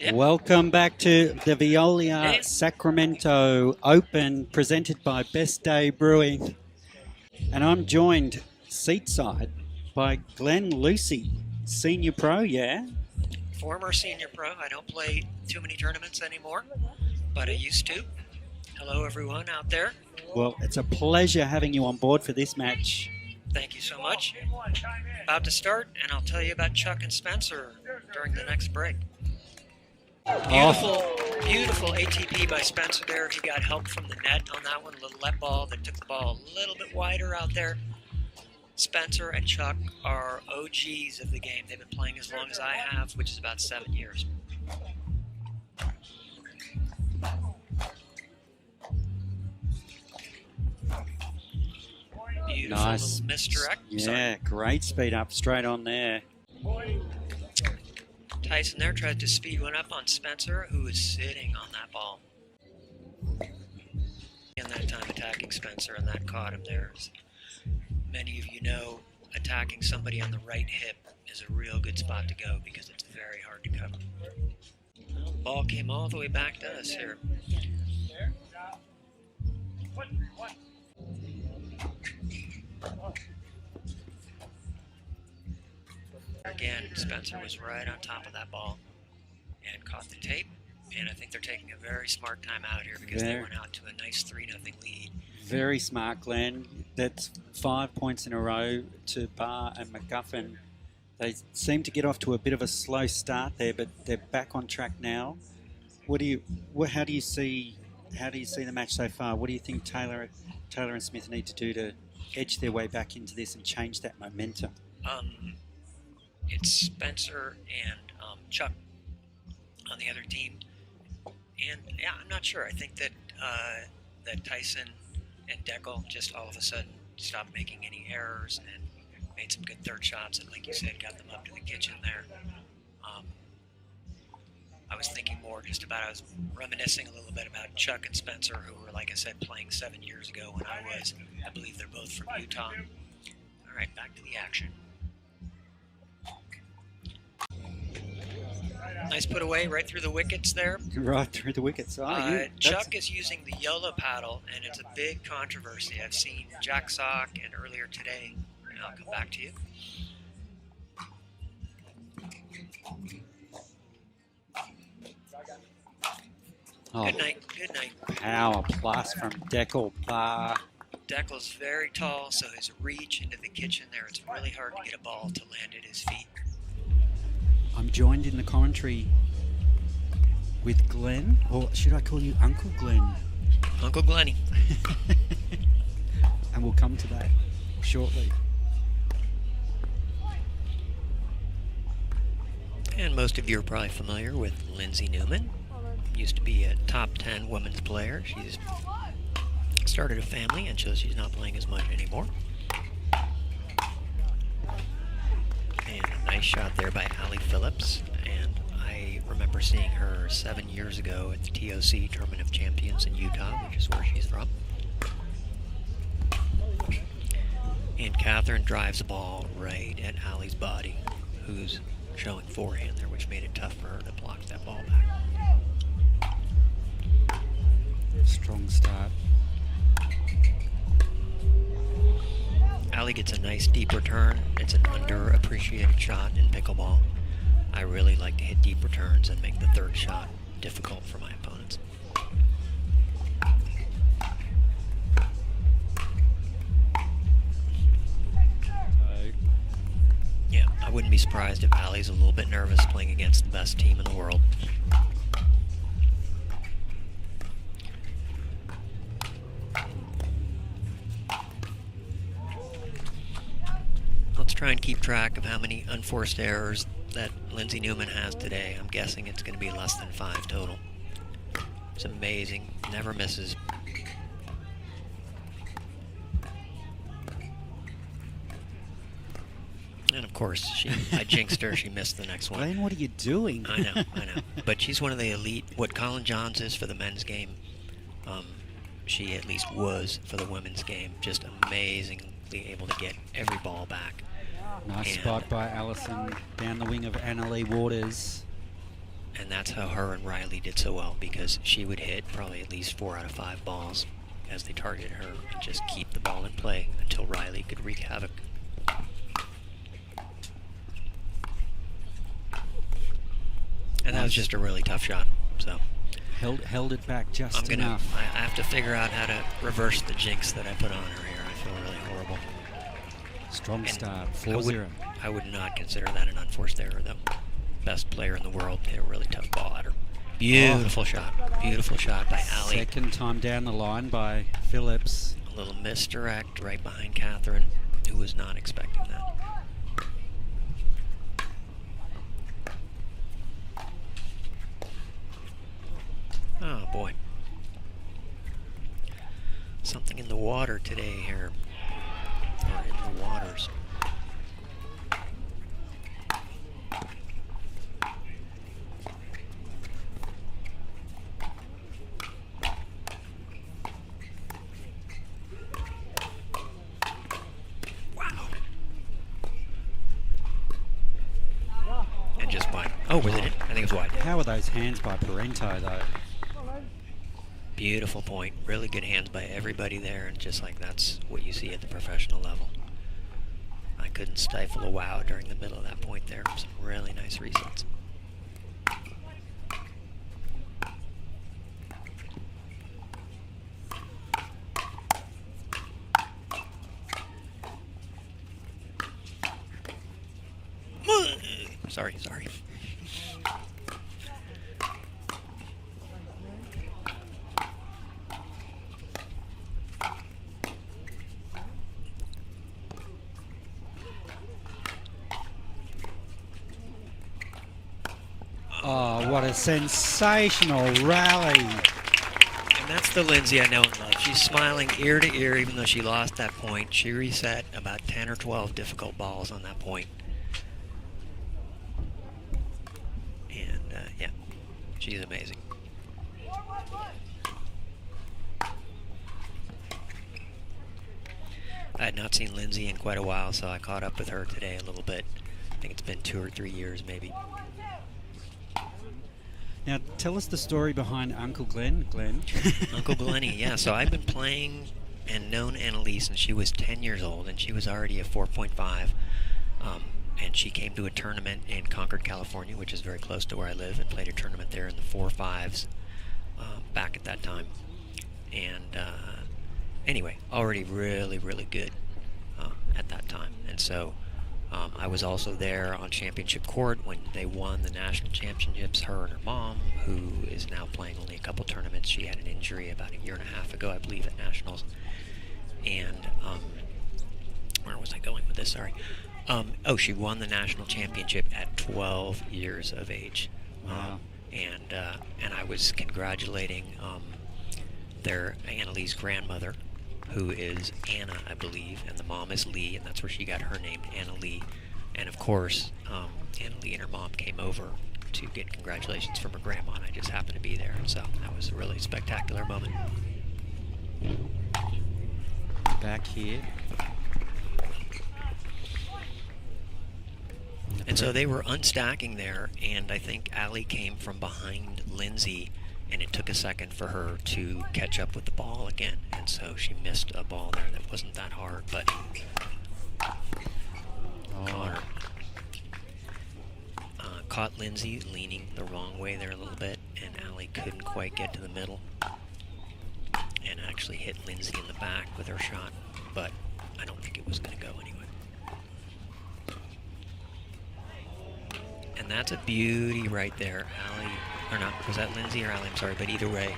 Yep. Welcome back to the Veolia Sacramento Open, presented by Best Day Brewing. And I'm joined seatside by Glen Lucy, senior pro, yeah? Former senior pro. I don't play too many tournaments anymore, but I used to. Hello, everyone out there. Well, it's a pleasure having you on board for this match. Thank you so much. About to start, and I'll tell you about Chuck and Spencer during the next break. Beautiful ATP by Spencer there. He got help from the net on that one, a little let ball that took the ball a little bit wider out there. Spencer and Chuck are OGs of the game. They've been playing as long as I have, which is about 7 years. Beautiful Nice. little misdirect. Yeah, Sorry. great speed up straight on there. Tyson there tried to speed one up on Spencer, who was sitting on that ball. And that time attacking Spencer, and that caught him there. As many of you know, attacking somebody on the right hip is a real good spot to go because it's very hard to cover. Well, the ball came all the way back to us here. Again, Spencer was right on top of that ball and caught the tape. And I think they're taking a very smart time out here because they went out to a nice 3-0 lead. Very smart, Glenn. That's 5 points in a row to Barr and McGuffin. They seem to get off to a bit of a slow start there, but they're back on track now. How do you see the match so far? What do you think Taylor and Smith need to do to edge their way back into this and change that momentum? It's Spencer and Chuck on the other team, and yeah, I'm not sure. I think that that Tyson and Pickle just all of a sudden stopped making any errors and made some good third shots, and like you said, got them up to the kitchen there. I was thinking more just about, I was reminiscing a little bit about Chuck and Spencer, who were, like I said, playing 7 years ago when I believe they're both from Utah. All right, back to the action. Nice put away right through the wickets there. Right through the wickets. Chuck is using the YOLO paddle, and it's a big controversy. I've seen Jack Sock and earlier today, and I'll come back to you. Good night. Good night. Power plus from Pickle. Barr. Pickle's very tall, so his reach into the kitchen there, it's really hard to get a ball to land at his feet. I'm joined in the commentary with Glen, or should I call you Uncle Glen? Uncle Glenny. And we'll come to that shortly. And most of you are probably familiar with Lindsay Newman. Used to be a top 10 women's player. She's started a family, and so she's not playing as much anymore. And a nice shot there by Allie Phillips. And I remember seeing her 7 years ago at the TOC Tournament of Champions in Utah, which is where she's from. And Catherine drives the ball right at Allie's body, who's showing forehand there, which made it tough for her to block that ball back. Strong start. Allie gets a nice deep return. It's an underappreciated shot in pickleball. I really like to hit deep returns and make the third shot difficult for my opponents. Yeah, I wouldn't be surprised if Allie's a little bit nervous playing against the best team in the world. Let's try and keep track of how many unforced errors that Lindsay Newman has today. I'm guessing it's going to be less than 5 total. It's amazing. Never misses. And of course, I jinxed her. She missed the next one. Glenn, what are you doing? I know. But she's one of the elite, what Colin Johns is for the men's game. She at least was for the women's game. Just amazingly able to get every ball back. Nice spot by Allison down the wing of Annalie Waters. And that's how her and Riley did so well, because she would hit probably at least 4 out of 5 balls as they targeted her and just keep the ball in play until Riley could wreak havoc. And that was just a really tough shot. So held it back just I enough. have to figure out how to reverse the jinx that I put on her here. I feel really horrible. Strong And start, 4-0. I would not consider that an unforced error, though. Best player in the world hit a really tough ball at her. Beautiful shot. Beautiful shot by Ali. Second time down the line by Phillips. A little misdirect right behind Catherine, who was not expecting that. Oh, boy. Something in the water today here. Or in the waters. Wow. And just wide. Oh, was it in? I think it was wide. How are those hands by Parento, though? Beautiful point. Really good hands by everybody there, and just like that's what you see at the professional level. I couldn't stifle a wow during the middle of that point there. Some really nice resets. Sorry. Oh, what a sensational rally. And that's the Lindsay I know and love. She's smiling ear to ear even though she lost that point. She reset about 10 or 12 difficult balls on that point. And, yeah, she's amazing. I had not seen Lindsay in quite a while, so I caught up with her today a little bit. I think it's been 2 or 3 years, maybe. Now, tell us the story behind Uncle Glen. Uncle Glenny, yeah. So I've been playing and known Annalise since she was 10 years old, and she was already a 4.5. And she came to a tournament in Concord, California, which is very close to where I live, and played a tournament there in the 4.5s back at that time. And anyway, already really, really good at that time. And so I was also there on championship court when they won the national championships, her and her mom, who is now playing only a couple tournaments. She had an injury about a year and a half ago, I believe, at nationals. And where was I going with this? Sorry. She won the national championship at 12 years of age. Wow. And I was congratulating their Annalise grandmother, who is Anna, I believe, and the mom is Lee, and that's where she got her name, Anna Lee. And of course, Anna Lee and her mom came over to get congratulations from her grandma, and I just happened to be there, and so that was a really spectacular moment. Back here. And so they were unstacking there, and I think Allie came from behind Lindsay, and it took a second for her to catch up with the ball again. And so she missed a ball there that wasn't that hard, but caught Lindsay leaning the wrong way there a little bit, and Allie couldn't quite get to the middle, and actually hit Lindsay in the back with her shot, but I don't think it was going to go anyway. And that's a beauty right there. Allie, or not, was that Lindsay or Allie? I'm sorry, but either way,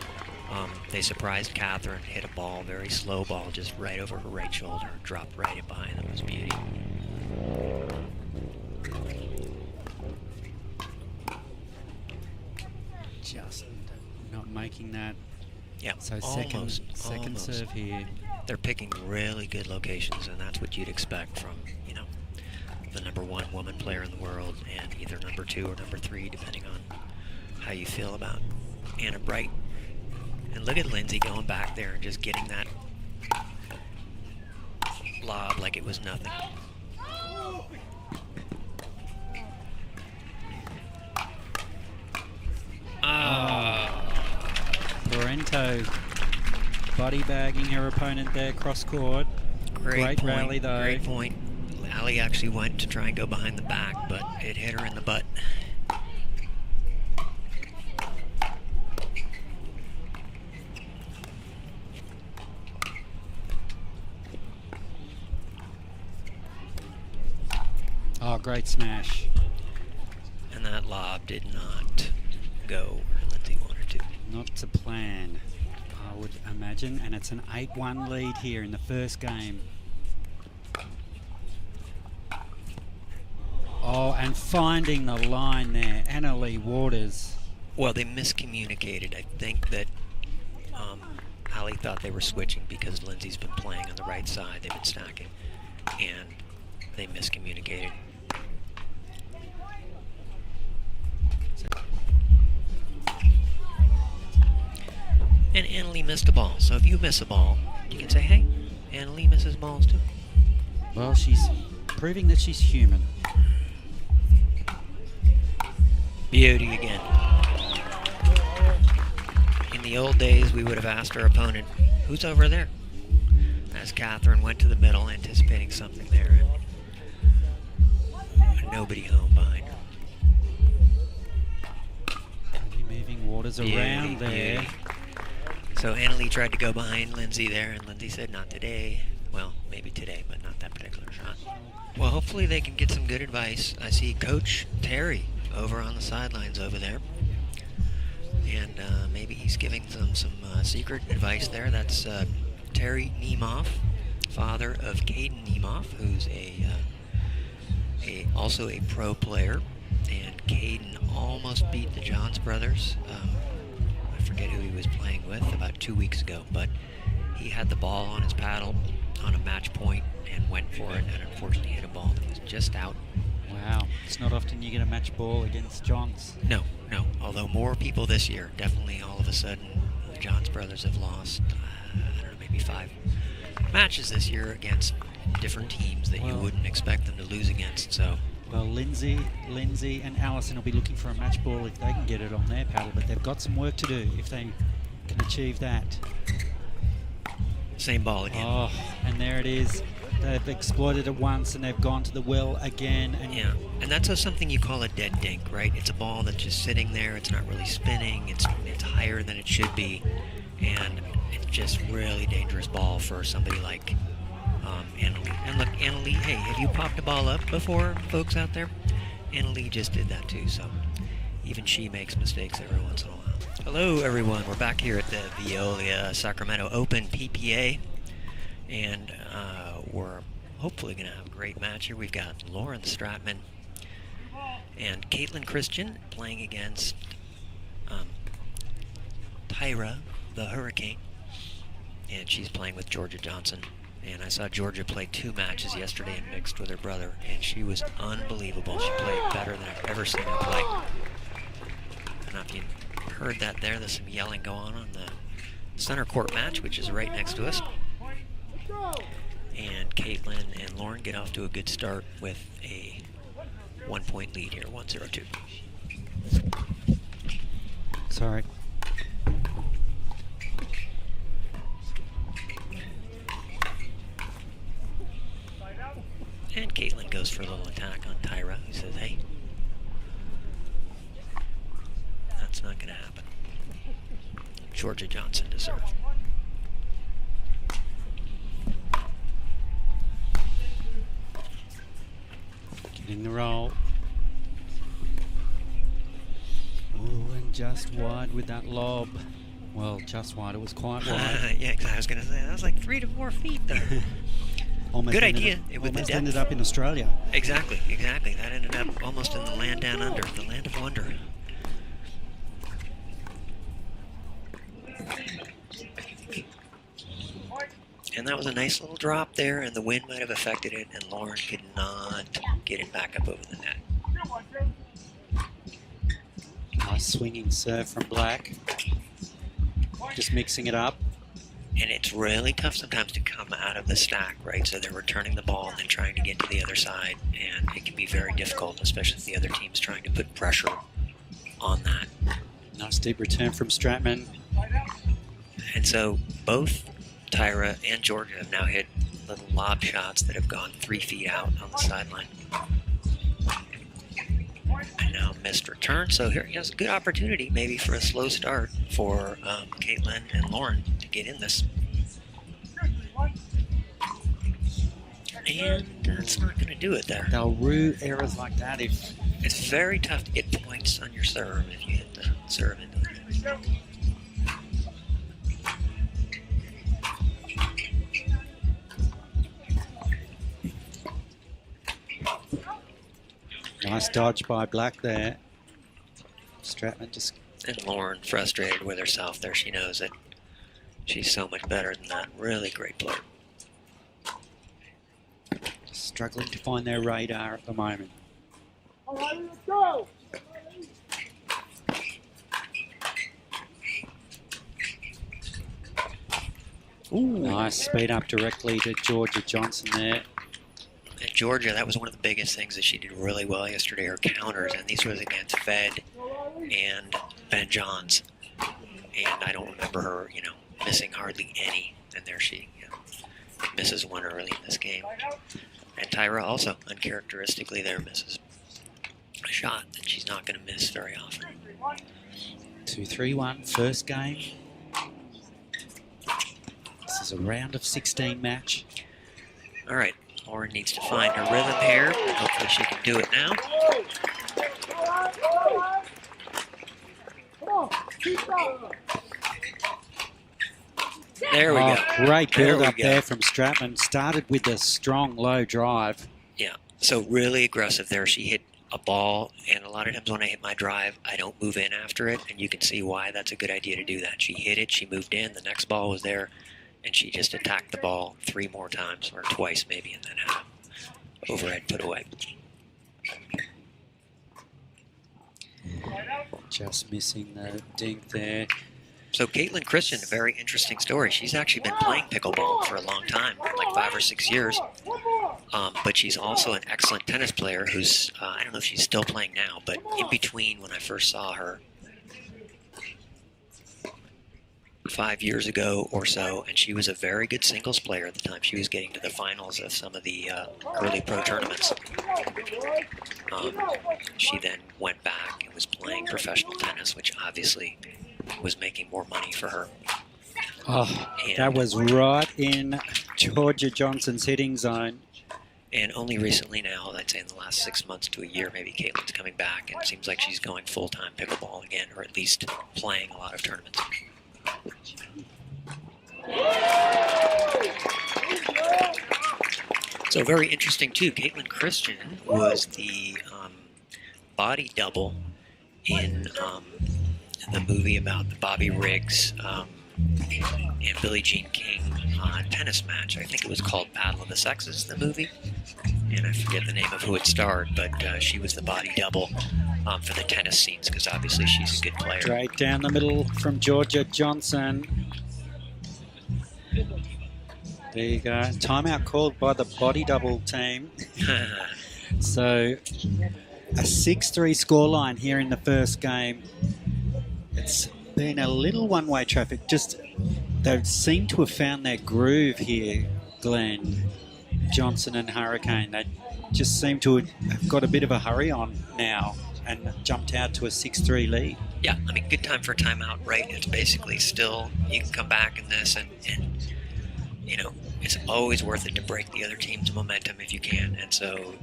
they surprised Catherine, hit a ball, very slow ball, just right over her right shoulder, dropped right in behind them. It was beauty. Just not making that. Yeah, So almost. second serve here. They're picking really good locations, and that's what you'd expect from, the #1 woman player in the world, and either #2 or #3, depending on how you feel about Anna Bright. And look at Lindsay going back there and just getting that lob like it was nothing. Sacramento body bagging her opponent there cross court. Great point, rally though. Great point. Allie actually went to try and go behind the back, but it hit her in the butt. Oh, great smash. And that lob did not go where Lindsay wanted to. Not to plan, I would imagine. And it's an 8-1 lead here in the first game. Oh, and finding the line there, Annalie Waters. Well, they miscommunicated. I think that Allie thought they were switching because Lindsay's been playing on the right side. They've been stacking. And they miscommunicated. And Annalie missed a ball. So if you miss a ball, you can say, hey, Annalie misses balls too. Well, she's proving that she's human. Beauty again. In the old days, we would have asked our opponent, who's over there? As Catherine went to the middle, anticipating something there. And nobody home behind her. Moving Waters around there. Beauty. So Annalie tried to go behind Lindsay there, and Lindsay said, not today. Well, maybe today, but not that particular shot. Well, hopefully they can get some good advice. I see Coach Terry over on the sidelines over there. And maybe he's giving them some secret advice there. That's Terry Niemoff, father of Caden Niemoff, who's also a pro player. And Caden almost beat the Johns brothers. I forget who he was playing with about 2 weeks ago, but he had the ball on his paddle on a match point and went for it, and unfortunately hit a ball that was just out. Wow, it's not often you get a match ball against Johns. No. Although more people this year, definitely all of a sudden, the Johns brothers have lost, I don't know, maybe 5 matches this year against different teams that you wouldn't expect them to lose against. So, well, Lindsay, and Allison will be looking for a match ball if they can get it on their paddle, but they've got some work to do if they can achieve that. Same ball again. Oh, and there it is. They've exploited it once and they've gone to the well again. And yeah, and that's something you call a dead dink, right? It's a ball that's just sitting there. It's not really spinning. It's higher than it should be, and it's just really dangerous ball for somebody like Annalie. And look, Annalie, hey, have you popped a ball up before, folks out there? Annalie just did that too, so even she makes mistakes every once in a while. Hello, everyone. We're back here at the Veolia Sacramento Open PPA, and we're hopefully going to have a great match here. We've got Lauren Stratman and Caitlin Christian playing against Tyra, the Hurricane, and she's playing with Georgia Johnson. And I saw Georgia play 2 matches yesterday and mixed with her brother, and she was unbelievable. She played better than I've ever seen her play. I don't know if you heard that there. There's some yelling going on the center court match, which is right next to us. And Caitlin and Lauren get off to a good start with a 1-point lead here, 1-0-2. Sorry. And Caitlin goes for a little attack on Tyra, who says, hey, that's not going to happen. Georgia Johnson to serve. Getting the roll. Oh, and just wide with that lob. Well, just wide. It was quite wide. Yeah, I was going to say, that was like 3 to 4 feet there. Good idea. Almost ended up in Australia. Exactly. That ended up almost in the land down under, the land of wonder. And that was a nice little drop there, and the wind might have affected it, and Lauren could not get it back up over the net. Nice swinging serve from Black. Just mixing it up. And it's really tough sometimes to come out of the stack, right? So they're returning the ball and then trying to get to the other side, and it can be very difficult, especially if the other team's trying to put pressure on that. Nice deep return from Stratman. And so both Tyra and Georgia have now hit little lob shots that have gone 3 feet out on the sideline. And now missed return, so here he has a good opportunity maybe for a slow start for Caitlin and Lauren to get in this. And that's not going to do it there. They'll rue errors like that if... It's very tough to get points on your serve if you hit the serve into it. Nice dodge by Black there. Stratman just... And Lauren frustrated with herself there. She knows that she's so much better than that. Really great player. Struggling to find their radar at the moment. All right, let's go. Ooh, nice speed up directly to Georgia Johnson there. And Georgia, that was one of the biggest things that she did really well yesterday, her counters, and these was against Fed and Ben Johns. And I don't remember her, missing hardly any. And there she misses one early in this game. And Tyra also, uncharacteristically there, misses a shot that she's not going to miss very often. 2-3-1, first game. This is a round of 16 match. All right, Lauren needs to find her rhythm here. Hopefully she can do it now. There we go. Great build up go. there from Stratman. Started with a strong low drive. Yeah, so really aggressive there. She hit a ball, and a lot of times when I hit my drive, I don't move in after it, and you can see why that's a good idea to do that. She hit it, she moved in, the next ball was there, and she just attacked the ball 3 more times, or twice maybe, and then had a overhead put away. Just missing the dink there. So Caitlin Christian, a very interesting story. She's actually been playing pickleball for a long time, like 5 or 6 years. But she's also an excellent tennis player who's, I don't know if she's still playing now, but in between when I first saw her 5 years ago or so, and she was a very good singles player at the time. She was getting to the finals of some of the early pro tournaments. She then went back and was playing professional tennis, which obviously was making more money for her. Oh, And that was right in Georgia Johnson's hitting zone. And only recently now, I'd say in the last 6 months to a year, maybe Caitlin's coming back, and it seems like she's going full-time pickleball again, or at least playing a lot of tournaments. So very interesting too. Caitlin Christian was the body double in the movie about the Bobby Riggs and Billie Jean King tennis match. I think it was called Battle of the Sexes, the movie. And I forget the name of who it starred, but she was the body double for the tennis scenes because obviously she's a good player. Straight down the middle from Georgia Johnson. There you go. Timeout called by the body double team. So a 6-3 scoreline here in the first game. It's been a little one-way traffic. Just they seem to have found their groove here, Glen, Johnson and Hurricane. They just seem to have got a bit of a hurry on now and jumped out to a 6-3 lead. Yeah, I mean, good time for a timeout, right? It's basically still, you can come back in this and it's always worth it to break the other team's momentum if you can. And so,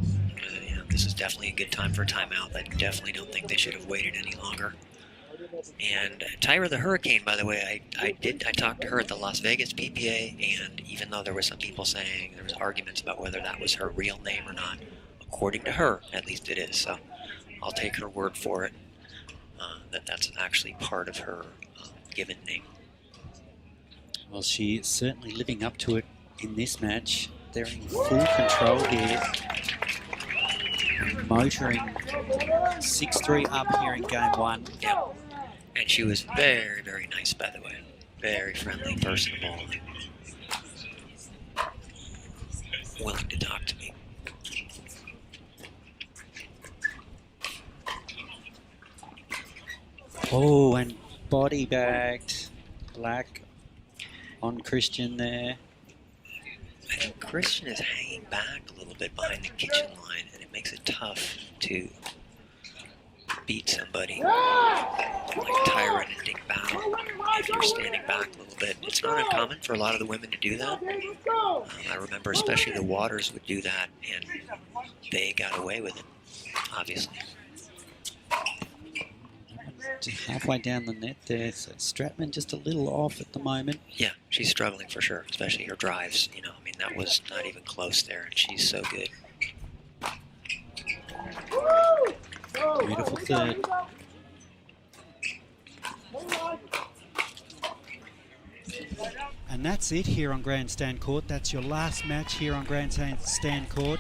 this is definitely a good time for a timeout. I definitely don't think they should have waited any longer. And Tyra the Hurricane, by the way, I talked to her at the Las Vegas PPA, and even though there were some people saying there was arguments about whether that was her real name or not, according to her, at least it is. So I'll take her word for it that's actually part of her given name. Well, she's certainly living up to it in this match. They're in full control here. Motoring 6-3 up here in game 1. Yeah. And she was very, very nice, by the way. Very friendly, personable. Willing to talk to me. Oh, and body bagged Black on Christian there. I think Christian is hanging back a little bit behind the kitchen line, and it makes it tough to beat somebody like Tyron and Dick Bow if you're standing back a little bit. It's not uncommon for a lot of the women to do that. I remember especially the Waters would do that, and they got away with it, obviously. Just halfway down the net there, so Stratman just a little off at the moment. Yeah, she's struggling for sure, especially her drives. You know, I mean, that was not even close there, and she's so good. Beautiful third. And that's it here on Grandstand Court. That's your last match here on Grandstand Court.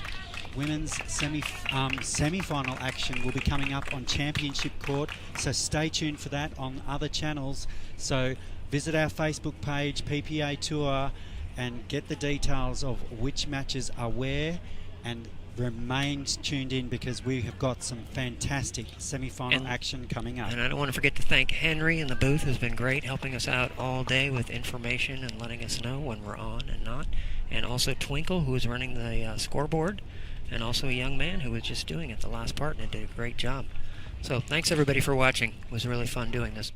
Women's semi-final action will be coming up on Championship Court, so stay tuned for that on other channels. So visit our Facebook page, PPA Tour, and get the details of which matches are where, and remain tuned in because we have got some fantastic semi-final action coming up. And I don't want to forget to thank Henry in the booth, who's been great, helping us out all day with information and letting us know when we're on and not. And also Twinkle, who is running the scoreboard, and also a young man who was just doing it the last part and did a great job. So thanks everybody for watching. It was really fun doing this.